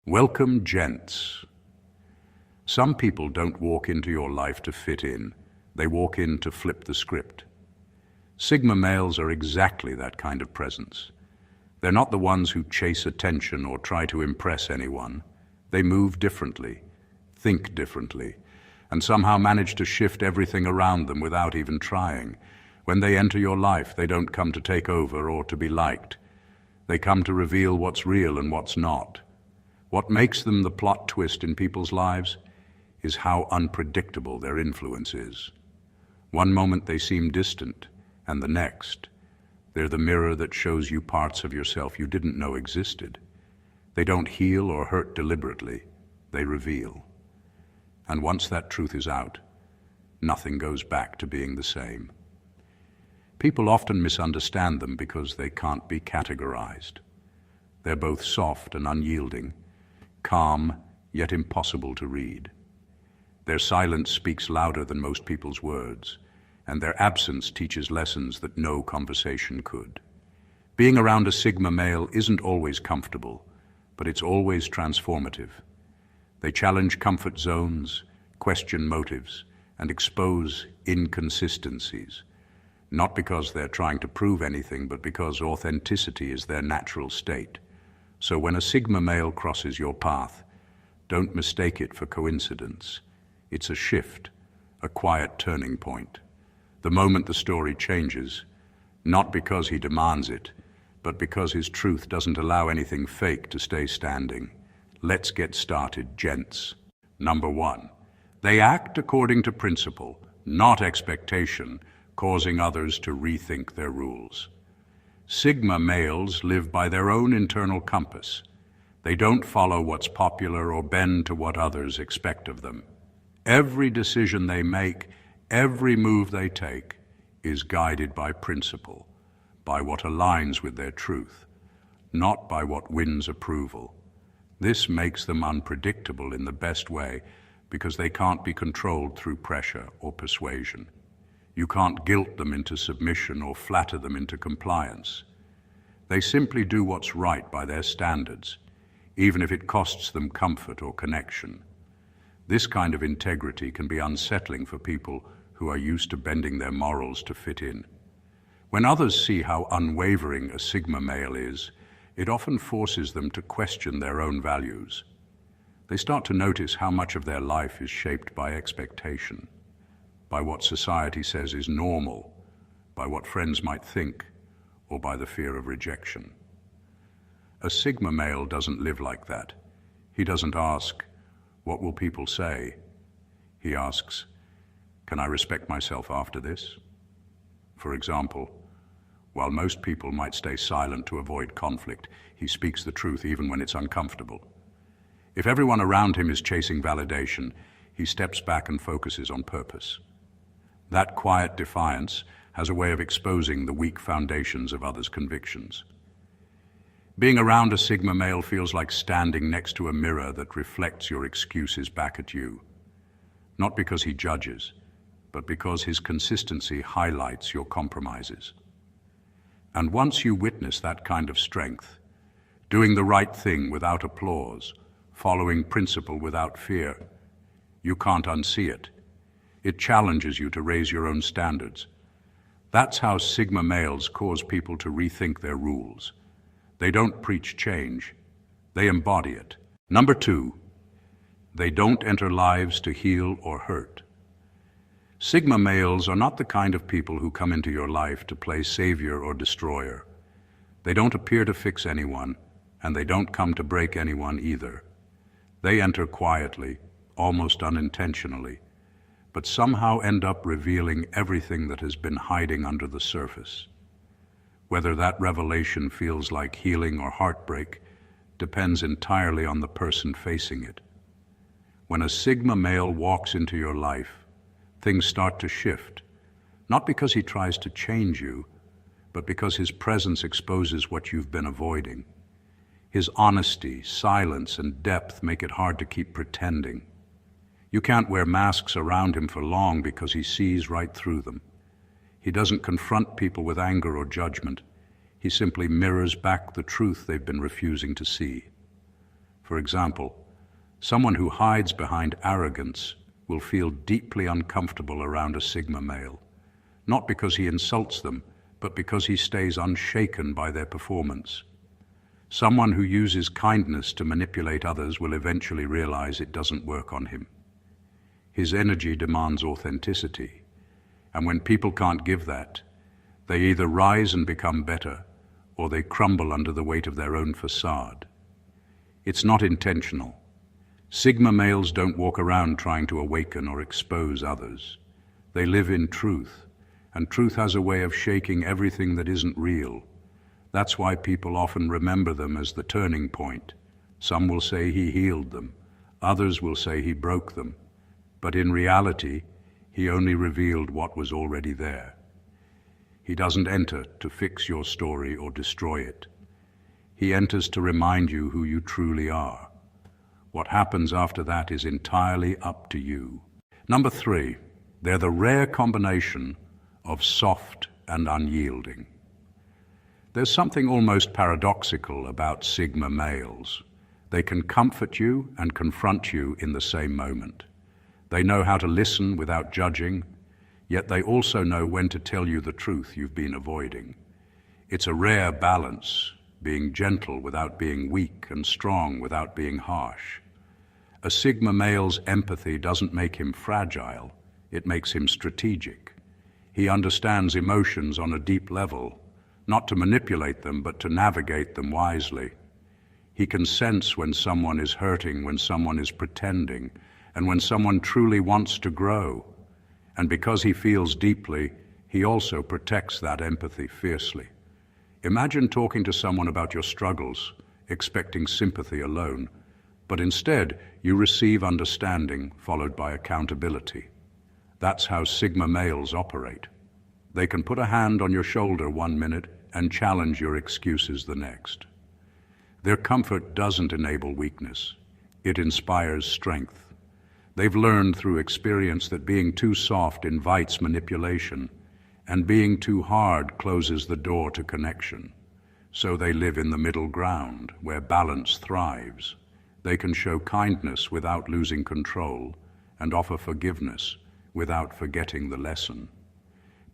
Welcome, gents. Some people don't walk into your life to fit in. They walk in to flip the script. Sigma males are exactly that kind of presence. They're not the ones who chase attention or try to impress anyone. They move differently, think differently, and somehow manage to shift everything around them without even trying. When they enter your life, they don't come to take over or to be liked. They come to reveal what's real and what's not. What makes them the plot twist in people's lives is how unpredictable their influence is. One moment they seem distant, and the next, they're the mirror that shows you parts of yourself you didn't know existed. They don't heal or hurt deliberately, they reveal. And once that truth is out, nothing goes back to being the same. People often misunderstand them because they can't be categorized. They're both soft and unyielding, calm, yet impossible to read. Their silence speaks louder than most people's words, and their absence teaches lessons that no conversation could. Being around a Sigma male isn't always comfortable, but it's always transformative. They challenge comfort zones, question motives, and expose inconsistencies, not because they're trying to prove anything, but because authenticity is their natural state. So when a Sigma male crosses your path, don't mistake it for coincidence. It's a shift, a quiet turning point. The moment the story changes, not because he demands it, but because his truth doesn't allow anything fake to stay standing. Let's get started, gents. Number 1, they act according to principle, not expectation, causing others to rethink their rules. Sigma males live by their own internal compass. They don't follow what's popular or bend to what others expect of them. Every decision they make, every move they take, is guided by principle, by what aligns with their truth, not by what wins approval. This makes them unpredictable in the best way because they can't be controlled through pressure or persuasion. You can't guilt them into submission or flatter them into compliance. They simply do what's right by their standards, even if it costs them comfort or connection. This kind of integrity can be unsettling for people who are used to bending their morals to fit in. When others see how unwavering a Sigma male is, it often forces them to question their own values. They start to notice how much of their life is shaped by expectation, by what society says is normal, by what friends might think, or by the fear of rejection. A Sigma male doesn't live like that. He doesn't ask, "What will people say?" He asks, "Can I respect myself after this?" For example, while most people might stay silent to avoid conflict, he speaks the truth even when it's uncomfortable. If everyone around him is chasing validation, he steps back and focuses on purpose. That quiet defiance has a way of exposing the weak foundations of others' convictions. Being around a Sigma male feels like standing next to a mirror that reflects your excuses back at you. Not because he judges, but because his consistency highlights your compromises. And once you witness that kind of strength, doing the right thing without applause, following principle without fear, you can't unsee it. It challenges you to raise your own standards. That's how Sigma males cause people to rethink their rules. They don't preach change, they embody it. Number 2, they don't enter lives to heal or hurt. Sigma males are not the kind of people who come into your life to play savior or destroyer. They don't appear to fix anyone, and they don't come to break anyone either. They enter quietly, almost unintentionally, but somehow end up revealing everything that has been hiding under the surface. Whether that revelation feels like healing or heartbreak depends entirely on the person facing it. When a Sigma male walks into your life, things start to shift, not because he tries to change you, but because his presence exposes what you've been avoiding. His honesty, silence, and depth make it hard to keep pretending. You can't wear masks around him for long because he sees right through them. He doesn't confront people with anger or judgment. He simply mirrors back the truth they've been refusing to see. For example, someone who hides behind arrogance will feel deeply uncomfortable around a Sigma male, not because he insults them, but because he stays unshaken by their performance. Someone who uses kindness to manipulate others will eventually realize it doesn't work on him. His energy demands authenticity, and when people can't give that, they either rise and become better, or they crumble under the weight of their own facade. It's not intentional. Sigma males don't walk around trying to awaken or expose others. They live in truth, and truth has a way of shaking everything that isn't real. That's why people often remember them as the turning point. Some will say he healed them, others will say he broke them, but in reality, he only revealed what was already there. He doesn't enter to fix your story or destroy it. He enters to remind you who you truly are. What happens after that is entirely up to you. Number 3, they're the rare combination of soft and unyielding. There's something almost paradoxical about Sigma males. They can comfort you and confront you in the same moment. They know how to listen without judging, yet they also know when to tell you the truth you've been avoiding. It's a rare balance, being gentle without being weak and strong without being harsh. A Sigma male's empathy doesn't make him fragile, it makes him strategic. He understands emotions on a deep level, not to manipulate them, but to navigate them wisely. He can sense when someone is hurting, when someone is pretending, and when someone truly wants to grow. And because he feels deeply, he also protects that empathy fiercely. Imagine talking to someone about your struggles, expecting sympathy alone, but instead you receive understanding followed by accountability. That's how Sigma males operate. They can put a hand on your shoulder one minute and challenge your excuses the next. Their comfort doesn't enable weakness. It inspires strength. They've learned through experience that being too soft invites manipulation, and being too hard closes the door to connection. So they live in the middle ground, where balance thrives. They can show kindness without losing control, and offer forgiveness without forgetting the lesson.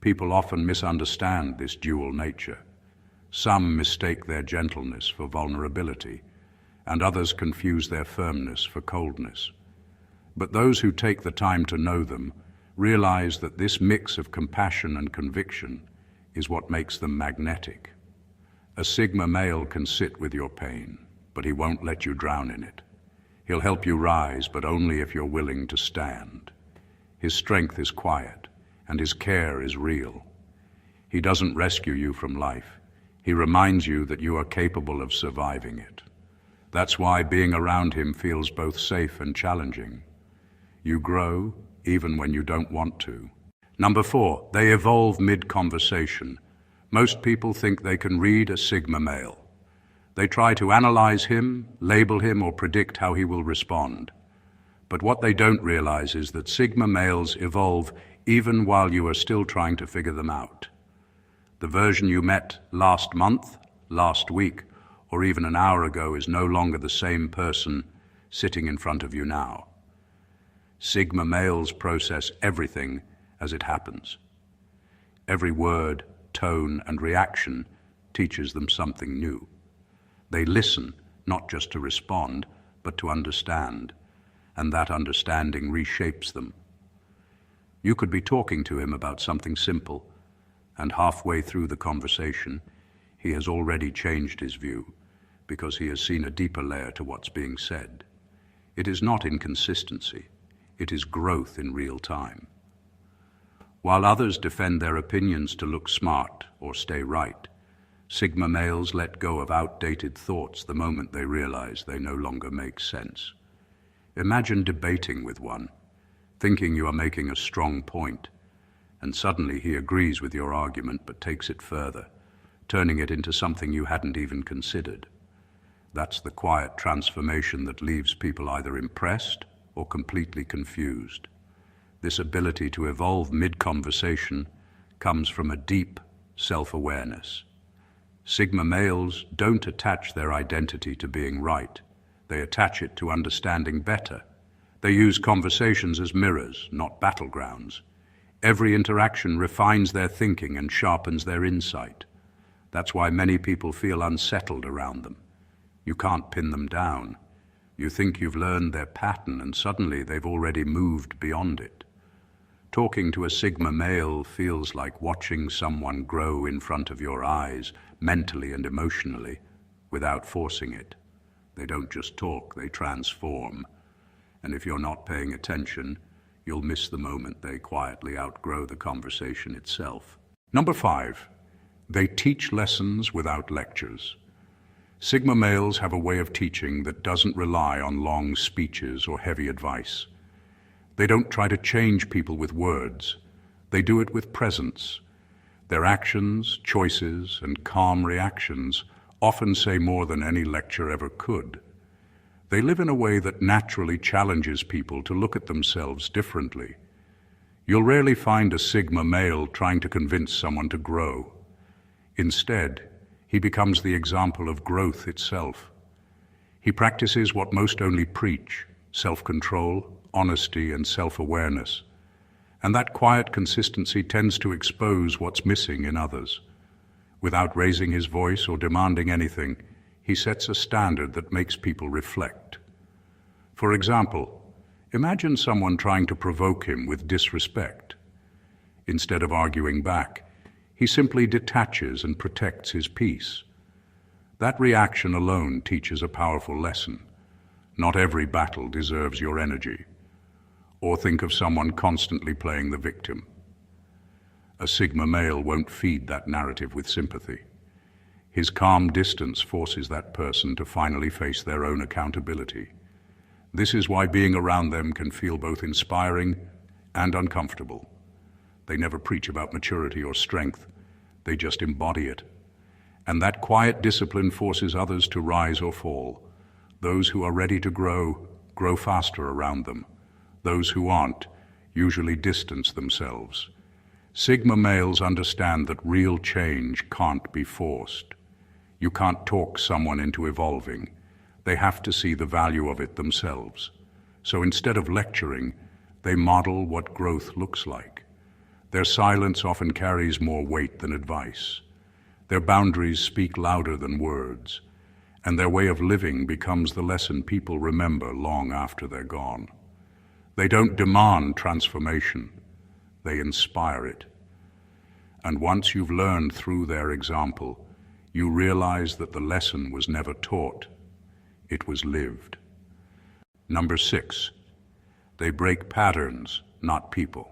People often misunderstand this dual nature. Some mistake their gentleness for vulnerability, and others confuse their firmness for coldness. But those who take the time to know them realize that this mix of compassion and conviction is what makes them magnetic. A Sigma male can sit with your pain, but he won't let you drown in it. He'll help you rise, but only if you're willing to stand. His strength is quiet, and his care is real. He doesn't rescue you from life. He reminds you that you are capable of surviving it. That's why being around him feels both safe and challenging. You grow even when you don't want to. Number 4, they evolve mid-conversation. Most people think they can read a Sigma male. They try to analyze him, label him, or predict how he will respond. But what they don't realize is that Sigma males evolve even while you are still trying to figure them out. The version you met last month, last week, or even an hour ago is no longer the same person sitting in front of you now. Sigma males process everything as it happens. Every word, tone, and reaction teaches them something new. They listen, not just to respond, but to understand, and that understanding reshapes them. You could be talking to him about something simple, and halfway through the conversation, he has already changed his view, because he has seen a deeper layer to what's being said. It is not inconsistency. It is growth in real time. While others defend their opinions to look smart or stay right, Sigma males let go of outdated thoughts the moment they realize they no longer make sense. Imagine debating with one, thinking you are making a strong point, and suddenly he agrees with your argument but takes it further, turning it into something you hadn't even considered. That's the quiet transformation that leaves people either impressed or completely confused. This ability to evolve mid-conversation comes from a deep self-awareness. Sigma males don't attach their identity to being right. They attach it to understanding better. They use conversations as mirrors, not battlegrounds. Every interaction refines their thinking and sharpens their insight. That's why many people feel unsettled around them. You can't pin them down. You think you've learned their pattern, and suddenly they've already moved beyond it. Talking to a Sigma male feels like watching someone grow in front of your eyes, mentally and emotionally, without forcing it. They don't just talk, they transform. And if you're not paying attention, you'll miss the moment they quietly outgrow the conversation itself. Number 5, they teach lessons without lectures. Sigma males have a way of teaching that doesn't rely on long speeches or heavy advice. They don't try to change people with words. They do it with presence. Their actions, choices, and calm reactions often say more than any lecture ever could. They live in a way that naturally challenges people to look at themselves differently. You'll rarely find a Sigma male trying to convince someone to grow. Instead, he becomes the example of growth itself. He practices what most only preach: self-control, honesty, and self-awareness. And that quiet consistency tends to expose what's missing in others. Without raising his voice or demanding anything, he sets a standard that makes people reflect. For example, imagine someone trying to provoke him with disrespect. Instead of arguing back, he simply detaches and protects his peace. That reaction alone teaches a powerful lesson. Not every battle deserves your energy. Or think of someone constantly playing the victim. A Sigma male won't feed that narrative with sympathy. His calm distance forces that person to finally face their own accountability. This is why being around them can feel both inspiring and uncomfortable. They never preach about maturity or strength. They just embody it. And that quiet discipline forces others to rise or fall. Those who are ready to grow, grow faster around them. Those who aren't usually distance themselves. Sigma males understand that real change can't be forced. You can't talk someone into evolving. They have to see the value of it themselves. So instead of lecturing, they model what growth looks like. Their silence often carries more weight than advice. Their boundaries speak louder than words, and their way of living becomes the lesson people remember long after they're gone. They don't demand transformation, they inspire it. And once you've learned through their example, you realize that the lesson was never taught, it was lived. Number 6, they break patterns, not people.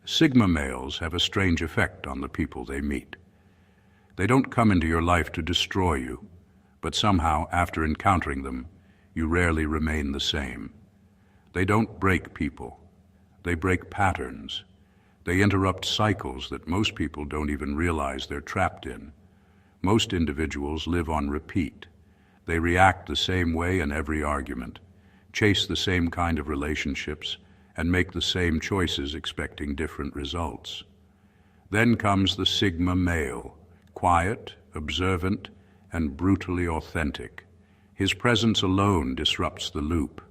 Sigma males have a strange effect on the people they meet. They don't come into your life to destroy you, but somehow, after encountering them, you rarely remain the same. They don't break people. They break patterns. They interrupt cycles that most people don't even realize they're trapped in. Most individuals live on repeat. They react the same way in every argument, chase the same kind of relationships, and make the same choices expecting different results. Then comes the Sigma male, quiet, observant, and brutally authentic. His presence alone disrupts the loop.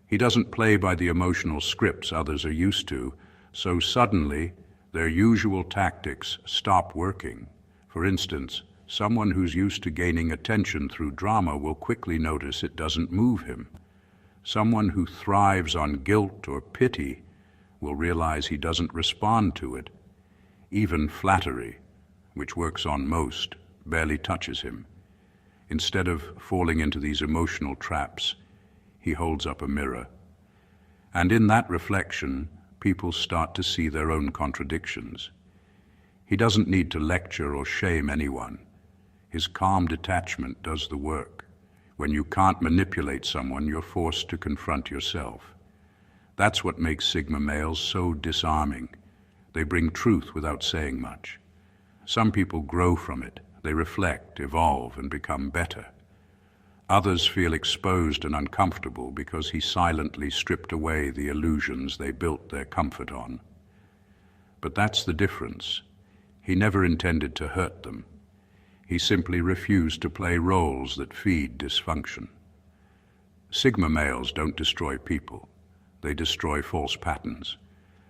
He doesn't play by the emotional scripts others are used to, so suddenly their usual tactics stop working. For instance, someone who's used to gaining attention through drama will quickly notice it doesn't move him. Someone who thrives on guilt or pity will realize he doesn't respond to it. Even flattery, which works on most, barely touches him. Instead of falling into these emotional traps, he holds up a mirror. And in that reflection, people start to see their own contradictions. He doesn't need to lecture or shame anyone. His calm detachment does the work. When you can't manipulate someone, you're forced to confront yourself. That's what makes Sigma males so disarming. They bring truth without saying much. Some people grow from it. They reflect, evolve, and become better. Others feel exposed and uncomfortable because he silently stripped away the illusions they built their comfort on. But that's the difference. He never intended to hurt them. He simply refused to play roles that feed dysfunction. Sigma males don't destroy people. They destroy false patterns.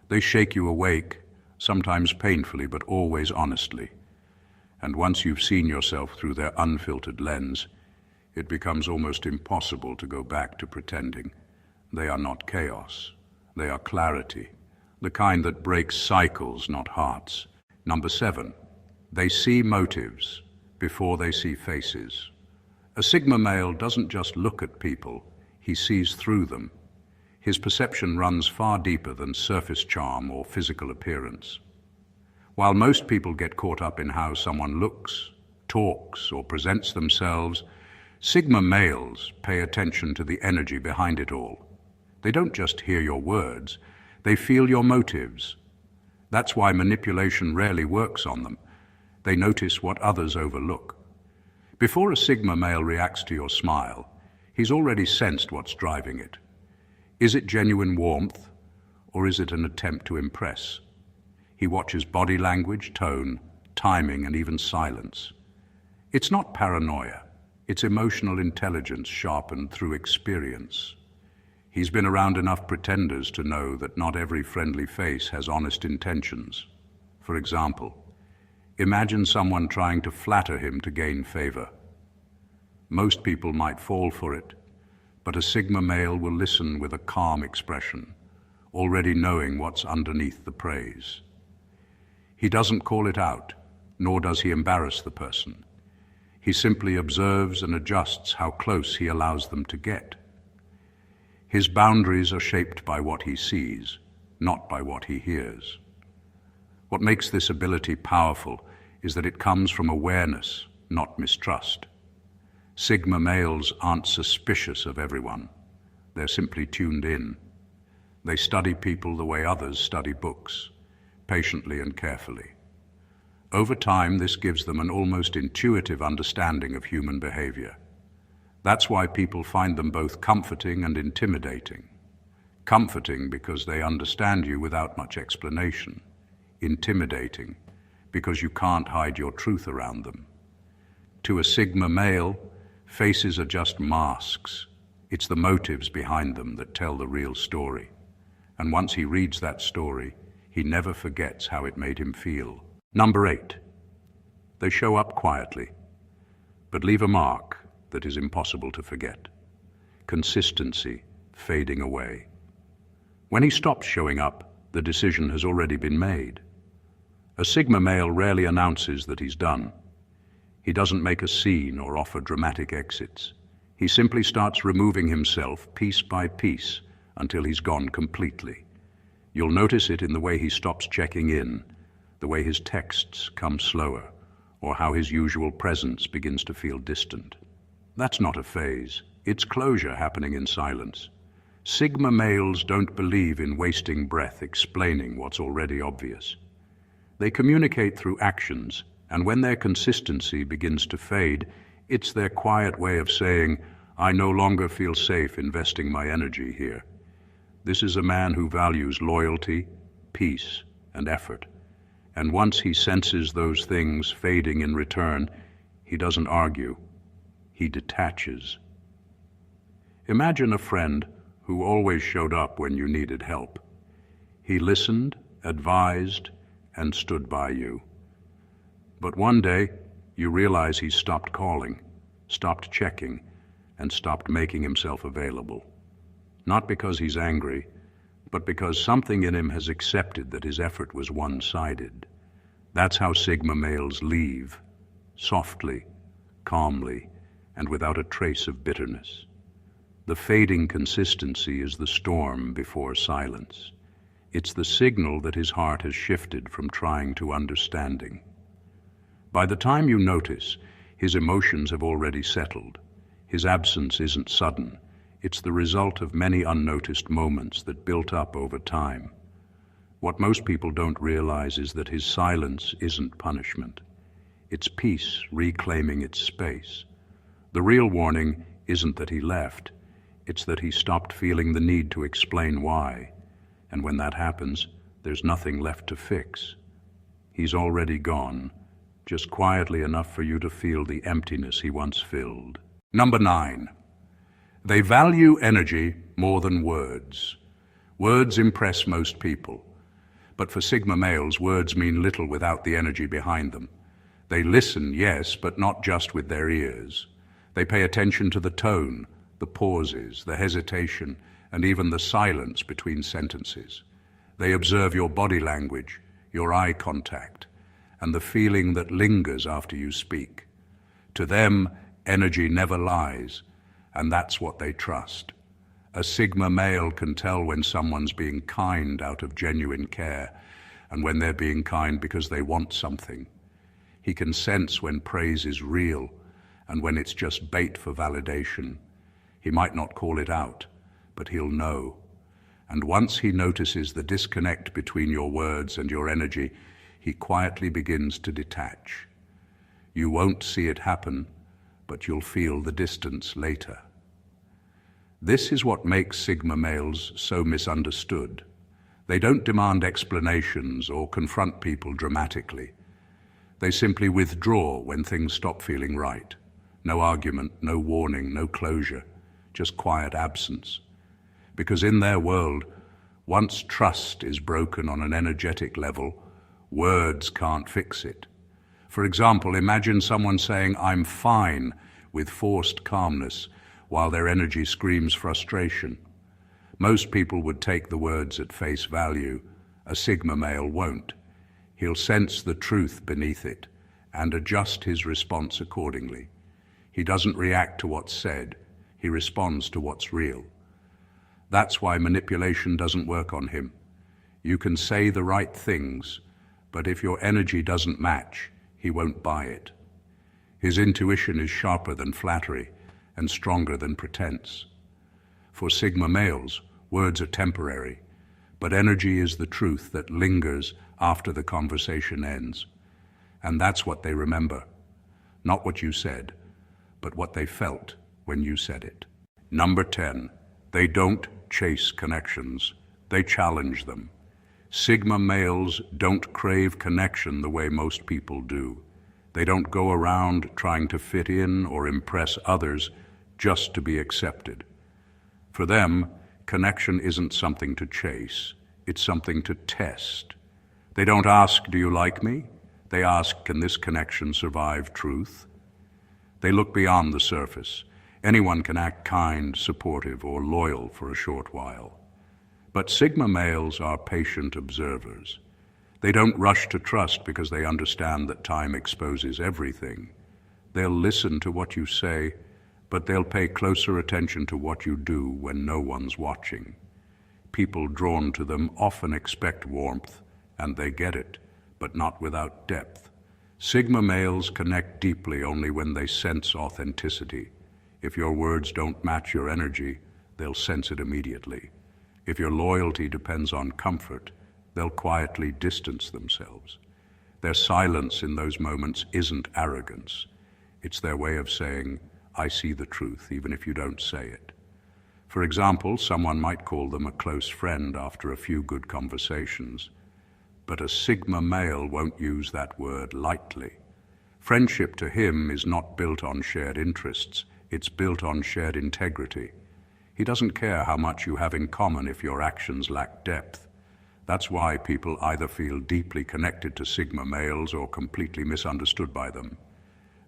They shake you awake, sometimes painfully, but always honestly. And once you've seen yourself through their unfiltered lens, it becomes almost impossible to go back to pretending. They are not chaos. They are clarity, the kind that breaks cycles, not hearts. Number 7, they see motives before they see faces. A Sigma male doesn't just look at people, he sees through them. His perception runs far deeper than surface charm or physical appearance. While most people get caught up in how someone looks, talks, or presents themselves, Sigma males pay attention to the energy behind it all. They don't just hear your words, they feel your motives. That's why manipulation rarely works on them. They notice what others overlook. Before a Sigma male reacts to your smile, he's already sensed what's driving it. Is it genuine warmth, or is it an attempt to impress? He watches body language, tone, timing, and even silence. It's not paranoia. It's emotional intelligence sharpened through experience. He's been around enough pretenders to know that not every friendly face has honest intentions. For example, imagine someone trying to flatter him to gain favor. Most people might fall for it, but a Sigma male will listen with a calm expression, already knowing what's underneath the praise. He doesn't call it out, nor does he embarrass the person. He simply observes and adjusts how close he allows them to get. His boundaries are shaped by what he sees, not by what he hears. What makes this ability powerful is that it comes from awareness, not mistrust. Sigma males aren't suspicious of everyone. They're simply tuned in. They study people the way others study books, patiently and carefully. Over time, this gives them an almost intuitive understanding of human behavior. That's why people find them both comforting and intimidating. Comforting because they understand you without much explanation. Intimidating because you can't hide your truth around them. To a Sigma male, faces are just masks. It's the motives behind them that tell the real story. And once he reads that story, he never forgets how it made him feel. Number 8, they show up quietly, but leave a mark that is impossible to forget. Consistency fading away. When he stops showing up, the decision has already been made. A Sigma male rarely announces that he's done. He doesn't make a scene or offer dramatic exits. He simply starts removing himself piece by piece until he's gone completely. You'll notice it in the way he stops checking in, the way his texts come slower, or how his usual presence begins to feel distant. That's not a phase. It's closure happening in silence. Sigma males don't believe in wasting breath explaining what's already obvious. They communicate through actions, and when their consistency begins to fade, it's their quiet way of saying, I no longer feel safe investing my energy here. This is a man who values loyalty, peace, and effort. And once he senses those things fading in return, he doesn't argue. He detaches. Imagine a friend who always showed up when you needed help. He listened, advised, and stood by you. But one day, you realize he stopped calling, stopped checking, and stopped making himself available. Not because he's angry, but because something in him has accepted that his effort was one-sided. That's how Sigma males leave, softly, calmly, and without a trace of bitterness. The fading consistency is the storm before silence. It's the signal that his heart has shifted from trying to understanding. By the time you notice, his emotions have already settled. His absence isn't sudden. It's the result of many unnoticed moments that built up over time. What most people don't realize is that his silence isn't punishment. It's peace reclaiming its space. The real warning isn't that he left. It's that he stopped feeling the need to explain why. And when that happens, there's nothing left to fix. He's already gone, just quietly enough for you to feel the emptiness he once filled. Number 9, They value energy more than words. Words impress most people. But for Sigma males, words mean little without the energy behind them. They listen, yes, but not just with their ears. They pay attention to the tone, the pauses, the hesitation, and even the silence between sentences. They observe your body language, your eye contact, and the feeling that lingers after you speak. To them, energy never lies, and that's what they trust. A Sigma male can tell when someone's being kind out of genuine care, and when they're being kind because they want something. He can sense when praise is real, and when it's just bait for validation. He might not call it out, but he'll know. And once he notices the disconnect between your words and your energy, he quietly begins to detach. You won't see it happen, but you'll feel the distance later. This is what makes Sigma males so misunderstood. They don't demand explanations or confront people dramatically. They simply withdraw when things stop feeling right. No argument, no warning, no closure, just quiet absence. Because in their world, once trust is broken on an energetic level, words can't fix it. For example, imagine someone saying, "I'm fine," with forced calmness, while their energy screams frustration. Most people would take the words at face value. A Sigma male won't. He'll sense the truth beneath it and adjust his response accordingly. He doesn't react to what's said. He responds to what's real. That's why manipulation doesn't work on him. You can say the right things, but if your energy doesn't match, he won't buy it. His intuition is sharper than flattery and stronger than pretense. For Sigma males, words are temporary, but energy is the truth that lingers after the conversation ends. And that's what they remember. Not what you said, but what they felt when you said it. Number 10, they don't chase connections, they challenge them. Sigma males don't crave connection the way most people do. They don't go around trying to fit in or impress others just to be accepted. For them, connection isn't something to chase, it's something to test. They don't ask, "Do you like me?" They ask, "Can this connection survive truth?" They look beyond the surface. Anyone can act kind, supportive, or loyal for a short while. But Sigma males are patient observers. They don't rush to trust because they understand that time exposes everything. They'll listen to what you say, but they'll pay closer attention to what you do when no one's watching. People drawn to them often expect warmth, and they get it, but not without depth. Sigma males connect deeply only when they sense authenticity. If your words don't match your energy, they'll sense it immediately. If your loyalty depends on comfort, they'll quietly distance themselves. Their silence in those moments isn't arrogance. It's their way of saying, "I see the truth, even if you don't say it." For example, someone might call them a close friend after a few good conversations, but a Sigma male won't use that word lightly. Friendship to him is not built on shared interests, it's built on shared integrity. He doesn't care how much you have in common if your actions lack depth. That's why people either feel deeply connected to Sigma males or completely misunderstood by them.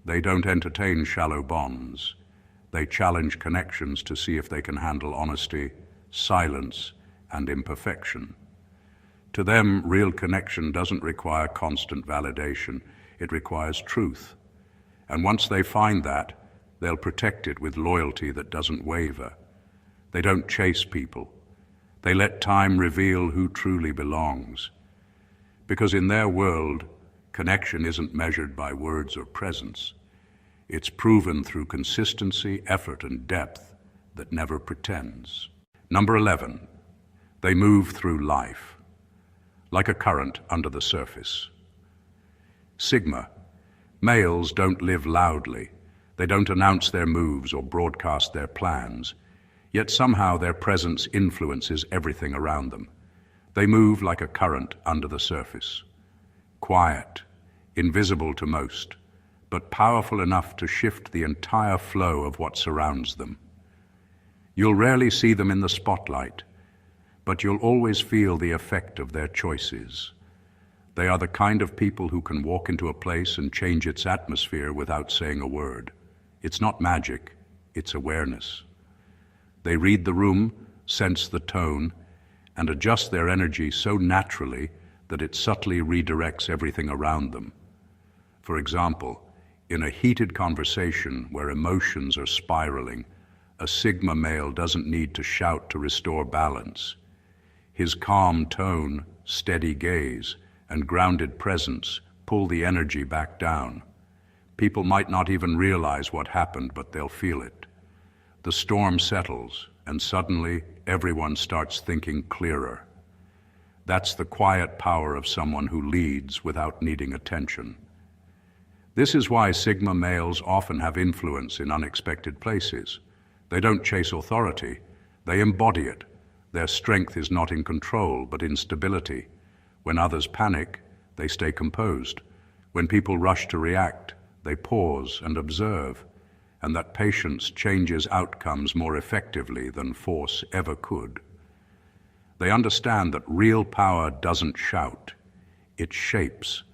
They don't entertain shallow bonds. They challenge connections to see if they can handle honesty, silence, and imperfection. To them, real connection doesn't require constant validation. It requires truth. And once they find that, they'll protect it with loyalty that doesn't waver. They don't chase people. They let time reveal who truly belongs. Because in their world, connection isn't measured by words or presence. It's proven through consistency, effort, and depth that never pretends. Number 11, they move through life like a current under the surface. Sigma, males don't live loudly. They don't announce their moves or broadcast their plans, yet somehow their presence influences everything around them. They move like a current under the surface. Quiet, invisible to most, but powerful enough to shift the entire flow of what surrounds them. You'll rarely see them in the spotlight, but you'll always feel the effect of their choices. They are the kind of people who can walk into a place and change its atmosphere without saying a word. It's not magic, it's awareness. They read the room, sense the tone, and adjust their energy so naturally that it subtly redirects everything around them. For example, in a heated conversation where emotions are spiraling, a Sigma male doesn't need to shout to restore balance. His calm tone, steady gaze, and grounded presence pull the energy back down. People might not even realize what happened, but they'll feel it. The storm settles, and suddenly everyone starts thinking clearer. That's the quiet power of someone who leads without needing attention. This is why Sigma males often have influence in unexpected places. They don't chase authority, they embody it. Their strength is not in control, but in stability. When others panic, they stay composed. When people rush to react, they pause and observe, and that patience changes outcomes more effectively than force ever could. They understand that real power doesn't shout, it shapes.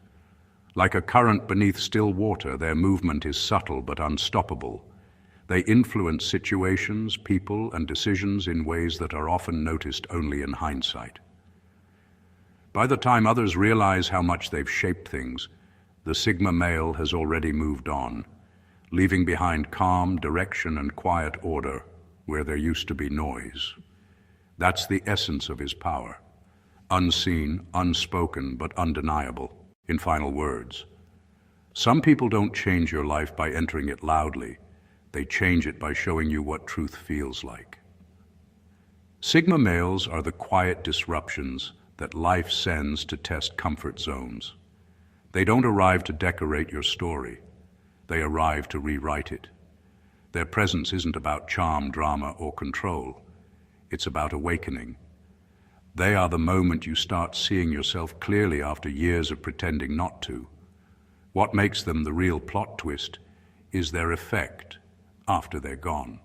Like a current beneath still water, their movement is subtle but unstoppable. They influence situations, people, and decisions in ways that are often noticed only in hindsight. By the time others realize how much they've shaped things, the Sigma male has already moved on, leaving behind calm, direction, and quiet order where there used to be noise. That's the essence of his power. Unseen, unspoken, but undeniable. In final words, some people don't change your life by entering it loudly. They change it by showing you what truth feels like. Sigma males are the quiet disruptions that life sends to test comfort zones. They don't arrive to decorate your story. They arrive to rewrite it. Their presence isn't about charm, drama, or control. It's about awakening. They are the moment you start seeing yourself clearly after years of pretending not to. What makes them the real plot twist is their effect after they're gone.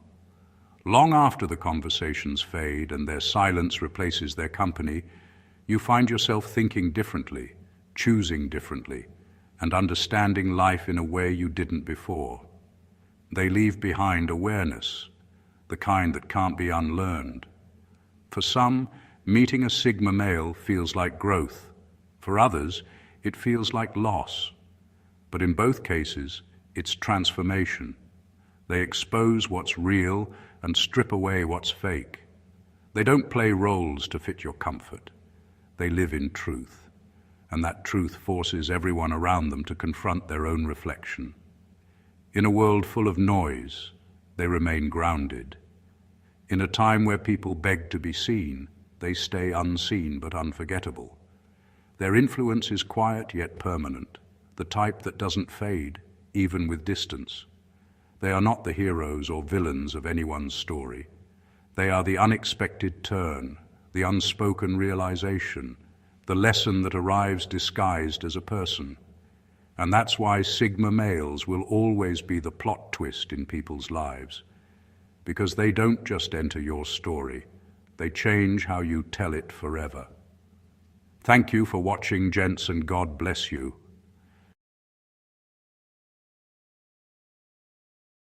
Long after the conversations fade and their silence replaces their company, you find yourself thinking differently, choosing differently, and understanding life in a way you didn't before. They leave behind awareness, the kind that can't be unlearned. For some, meeting a Sigma male feels like growth. For others, it feels like loss. But in both cases, it's transformation. They expose what's real and strip away what's fake. They don't play roles to fit your comfort. They live in truth, and that truth forces everyone around them to confront their own reflection. In a world full of noise, they remain grounded. In a time where people beg to be seen, they stay unseen but unforgettable. Their influence is quiet yet permanent, the type that doesn't fade, even with distance. They are not the heroes or villains of anyone's story. They are the unexpected turn, the unspoken realization, the lesson that arrives disguised as a person. And that's why Sigma males will always be the plot twist in people's lives. Because they don't just enter your story, they change how you tell it forever. Thank you for watching, gents, and God bless you.